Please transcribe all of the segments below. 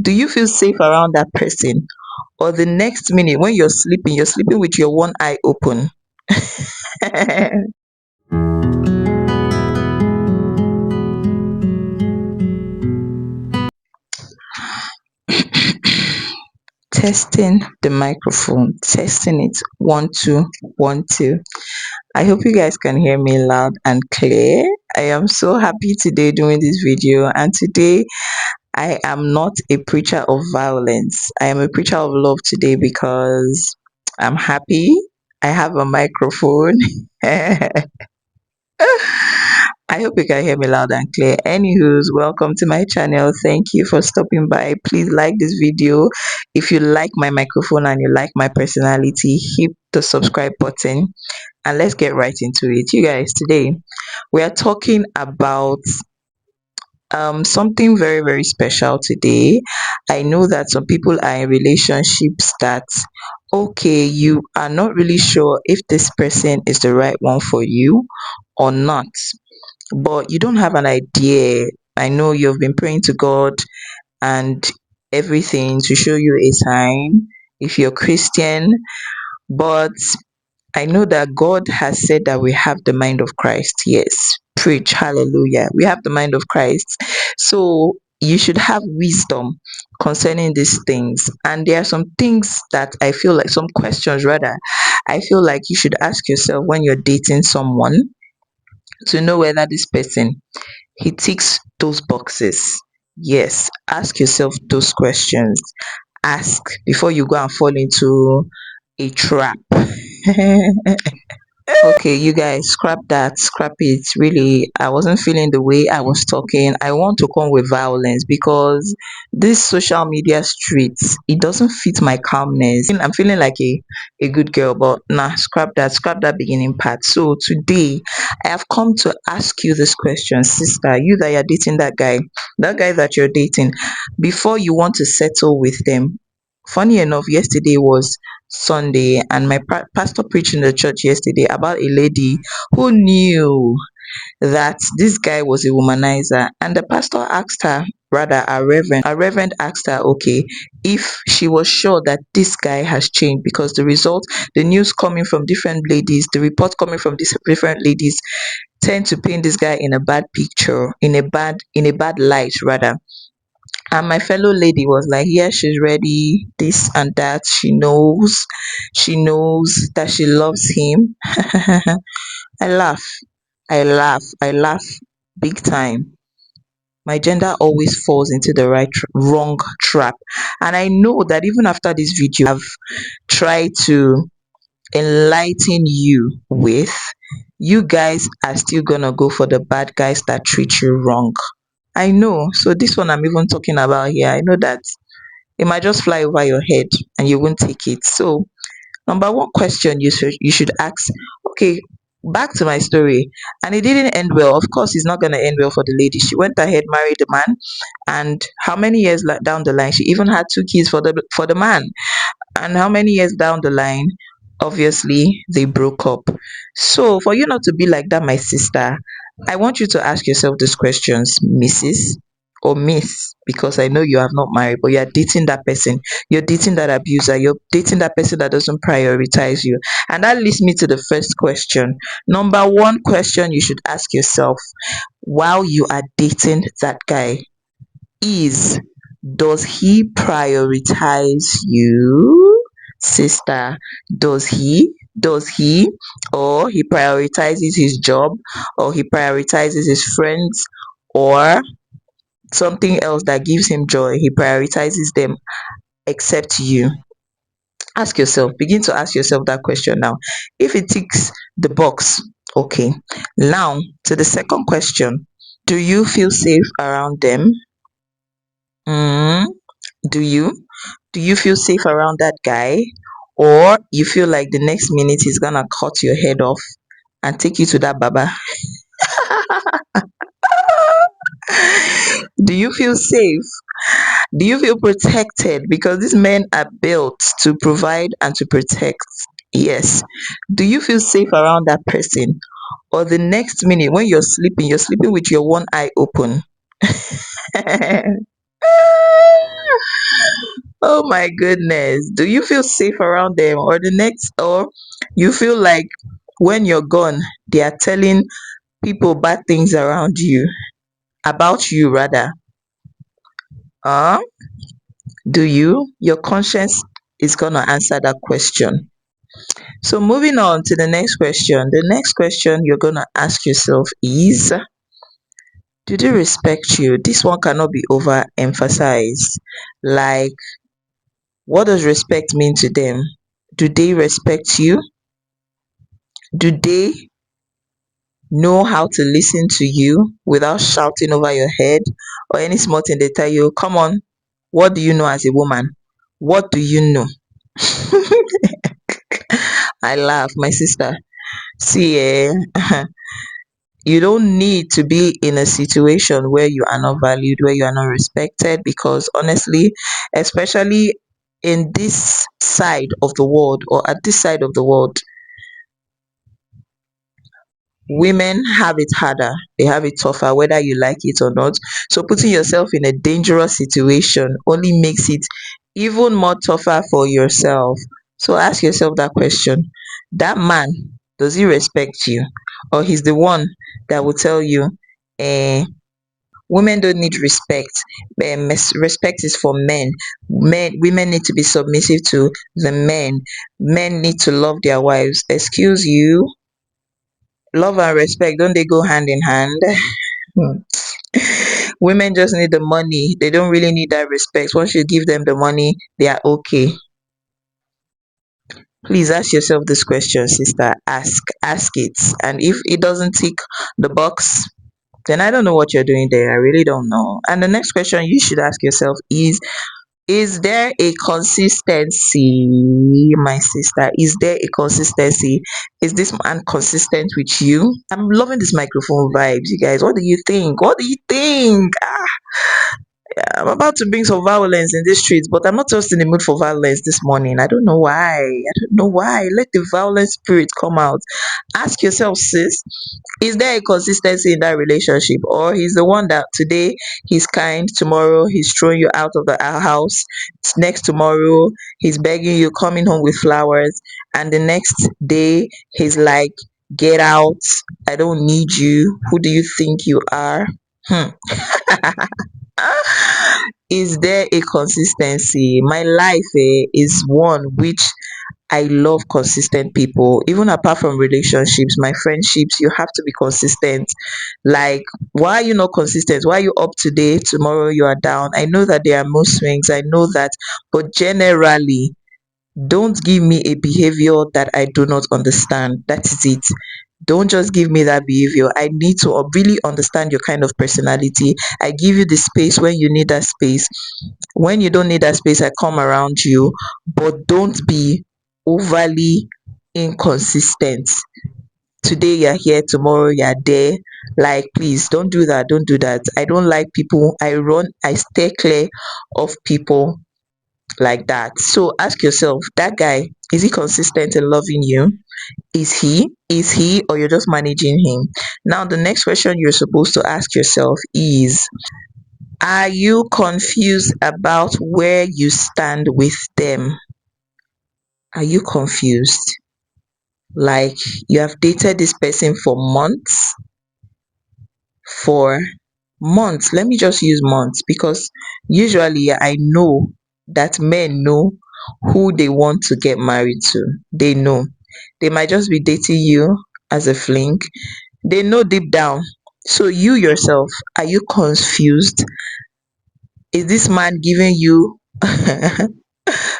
Do you feel safe around that person? Or the next minute when you're sleeping with your one eye open? Testing the microphone, testing it. 1 2 1 2. I hope you guys can hear me loud and clear. I am so happy today doing this video, and today I am not a preacher of violence. I am a preacher of love today because I'm happy. I have a microphone. I hope you can hear me loud and clear. Anywho's, welcome to my channel. Thank you for stopping by. Please like this video. If you like my microphone and you like my personality, hit the subscribe button and let's get right into it. You guys, today we are talking about something very, very special today. I know that some people are in relationships that, okay, you are not really sure if this person is the right one for you or not, but you don't have an idea. I know you've been praying to God and everything to show you a sign if you're Christian, but I know that God has said that we have the mind of Christ. Yes, preach, hallelujah. We have the mind of Christ. So you should have wisdom concerning these things. And there are some things that I feel like, some questions rather, I feel like you should ask yourself when you're dating someone to know whether this person, he ticks those boxes. Yes, ask yourself those questions. Ask before you go and fall into a trap. Okay, you guys, scrap that, scrap it. Really, I wasn't feeling the way I was talking. I want to come with violence because this social media streets, it doesn't fit my calmness. I'm feeling like a good girl, but nah, scrap that beginning part. So today, I have come to ask you this question, sister, you that you're dating that guy that you're dating, before you want to settle with them. Funny enough, yesterday was Sunday, and my pastor preached in the church yesterday about a lady who knew that this guy was a womanizer, and the pastor asked her, rather our reverend asked her, okay, if she was sure that this guy has changed, because the news coming from different ladies, the report coming from these different ladies tend to paint this guy in a bad picture, in a bad light rather. And my fellow lady was like, yeah, she's ready, this and that. She knows that she loves him. I laugh, I laugh big time. My gender always falls into the wrong trap. And I know that even after this video, I've tried to enlighten you with, you guys are still gonna go for the bad guys that treat you wrong. I know. So this one I'm even talking about here, I know that it might just fly over your head and you won't take it. So number one question you should ask, okay, back to my story. And it didn't end well. Of course, it's not going to end well for the lady. She went ahead, married the man, and how many years down the line, she even had 2 kids for the man. And how many years down the line, obviously they broke up. So for you not to be like that, my sister, I want you to ask yourself these questions, Mrs. or Miss, because I know you have not married, but you're dating that person, you're dating that abuser, you're dating that person that doesn't prioritize you. And that leads me to the first question. Number one question you should ask yourself while you are dating that guy is, does he prioritize you, sister? Does he or he prioritizes his job, or he prioritizes his friends, or something else that gives him joy, he prioritizes them except you? Ask yourself, begin to ask yourself that question now. If it ticks the box, okay. Now to the second question, do you feel safe around them? mm, do you feel safe around that guy, or you feel like the next minute he's gonna cut your head off and take you to that baba? Do you feel safe? Do you feel protected? Because these men are built to provide and to protect. Yes. Do you feel safe around that person? Or the next minute when you're sleeping with your one eye open? Oh my goodness. Do you feel safe around them, or the next, or you feel like when you're gone, they are telling people bad things around you, about you rather? Uh, do you? Your conscience is going to answer that question. So, moving on to the next question. The next question you're going to ask yourself is, do they respect you? This one cannot be overemphasized. Like, what does respect mean to them? Do they respect you? Do they know how to listen to you without shouting over your head, or any small thing they tell you, come on, what do you know as a woman? What do you know? I laugh, my sister. See, you don't need to be in a situation where you are not valued, where you are not respected, because honestly, especially in this side of the world, or at this side of the world, women have it harder, they have it tougher, whether you like it or not. So putting yourself in a dangerous situation only makes it even more tougher for yourself. So ask yourself that question: that man, does he respect you? Or he's the one that will tell you, eh, women don't need respect. Respect is for men. Women need to be submissive to the men. Men need to love their wives. Excuse you, love and respect, don't they go hand in hand? Hmm. Women just need the money, they don't really need that respect. Once you give them the money, they are okay. Please ask yourself this question, sister. Ask it. And if it doesn't tick the box, then I don't know what you're doing there. I really don't know. And the next question you should ask yourself is there a consistency, my sister? Is there a consistency? Is this man consistent with you? I'm loving this microphone vibes, you guys. What do you think? What do you think? I'm about to bring some violence in these streets, but I'm not just in the mood for violence this morning. I don't know why. I don't know why. Let the violent spirit come out. Ask yourself, sis, is there a consistency in that relationship? Or he's the one that today he's kind, tomorrow he's throwing you out of the house, next tomorrow he's begging you, coming home with flowers, and the next day he's like, get out, I don't need you, who do you think you are? Hmm. Is there a consistency? My life is one which I love consistent people. Even apart from relationships, my friendships, you have to be consistent. Like, why are you not consistent? Why are you up today, tomorrow you are down? I know that there are mood swings, I know that, but generally, don't give me a behavior that I do not understand. That is it. Don't just give me that behavior. I need to really understand your kind of personality. I give you the space when you need that space. When you don't need that space, I come around you, but don't be overly inconsistent. Today you're here, tomorrow you're there. Like, please don't do that. Don't do that. I don't like people. I stay clear of people like that. So ask yourself, that guy, is he consistent in loving you? Is he, or you're just managing him? Now, the next question you're supposed to ask yourself is, are you confused about where you stand with them? Are you confused? Like, you have dated this person for months. Let me just use months, because usually I know that men know who they want to get married to. They know. They might just be dating you as a fling. They know deep down. So you yourself, are you confused? Is this man giving you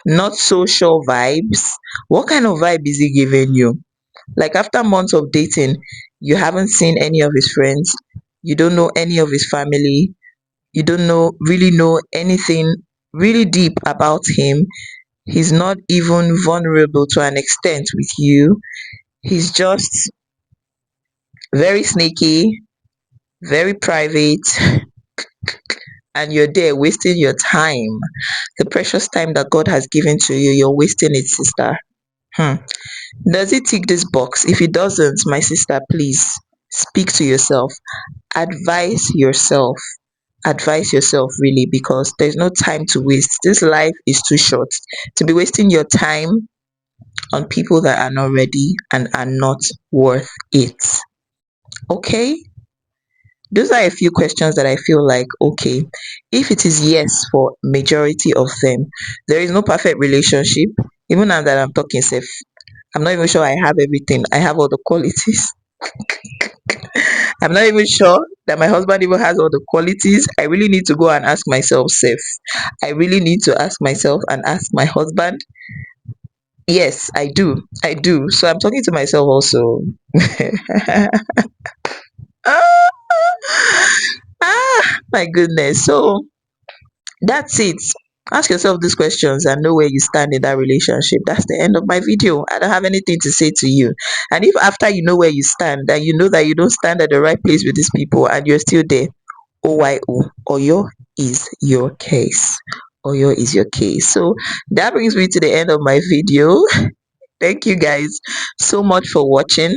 not so sure vibes? What kind of vibe is he giving you? Like, after months of dating, you haven't seen any of his friends, you don't know any of his family, you don't know anything really deep about him. He's not even vulnerable to an extent with you. He's just very sneaky, very private, and you're there wasting your time. The precious time that God has given to you, you're wasting it, sister. Hmm. Does it tick this box? If it doesn't, my sister, please speak to yourself, advise yourself. advise yourself really, because there's no time to waste. This life is too short to be wasting your time on people that are not ready and are not worth it. Okay? Those are a few questions that I feel like, okay, if it is yes for majority of them, there is no perfect relationship. Even now that I'm talking safe, I'm not even sure I have everything. I have all the qualities. I'm not even sure that my husband even has all the qualities. I really need to go and ask myself safe. I really need to ask myself and ask my husband. Yes, I do. I do. So I'm talking to myself also. My goodness. So that's it. Ask yourself these questions and know where you stand in that relationship. That's the end of my video. I don't have anything to say to you. And if after you know where you stand and you know that you don't stand at the right place with these people and you're still there, OYO, Oyo is your case. Oyo is your case. So that brings me to the end of my video. Thank you guys so much for watching.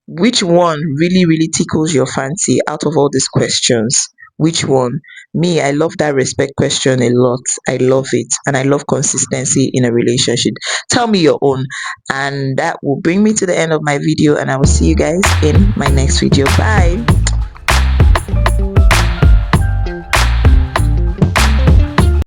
Which one really tickles your fancy out of all these questions? Which one? Me, I love that respect question a lot. I love it, and I love consistency in a relationship. Tell me your own, and that will bring me to the end of my video, and I will see you guys in my next video. Bye.